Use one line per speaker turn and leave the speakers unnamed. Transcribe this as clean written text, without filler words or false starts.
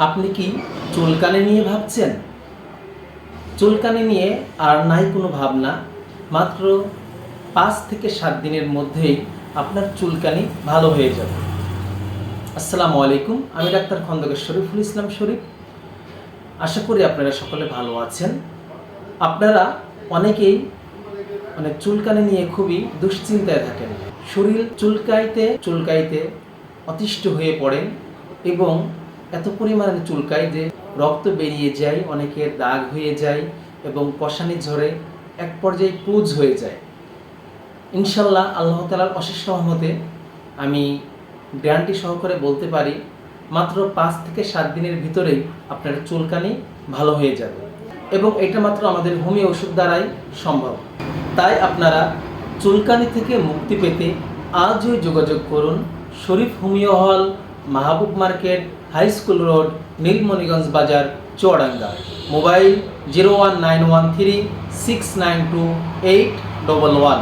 আপনি কি চুলকানি নিয়ে ভাবছেন? চুলকানি নিয়ে আর নাই কোনো ভাবনা। মাত্র 5 থেকে 7 দিনের মধ্যেই আপনার চুলকানি ভালো হয়ে যাবে। আসসালামু আলাইকুম, আমি ডাক্তার খন্দকার শরীফুল ইসলাম শরীফ। আশা করি আপনারা সকলে ভালো আছেন। আপনারা অনেকেই চুলকানি নিয়ে খুবই দুশ্চিন্তায় থাকেন। শরীর চুলকাইতে চুলকাইতে অতিষ্ঠ হয়ে পড়েন এবং এত পরিমাণে চুলকায় যে রক্ত বেরিয়ে যায়, অনেকের দাগ হয়ে যায় এবং পশানি ঝরে এক পর্যায়ে পুঁজ হয়ে যায়। ইনশাল্লাহ আল্লাহ তাআলার অশেষ রহমতে আমি গ্যারান্টি সহকারে বলতে পারি মাত্র 5 থেকে 7 দিনের ভিতরেই আপনার চুলকানি ভালো হয়ে যাবে এবং এটা মাত্র আমাদের হোমিও ওষুধ দ্বারাই সম্ভব। তাই আপনারা চুলকানি থেকে মুক্তি পেতে আজই যোগাযোগ করুন শরীফ হোমিও হল, মাহবুব market, high school road, Nilmoniganj বাজার, চুয়াডাঙ্গা। মোবাইল 01913 692 811।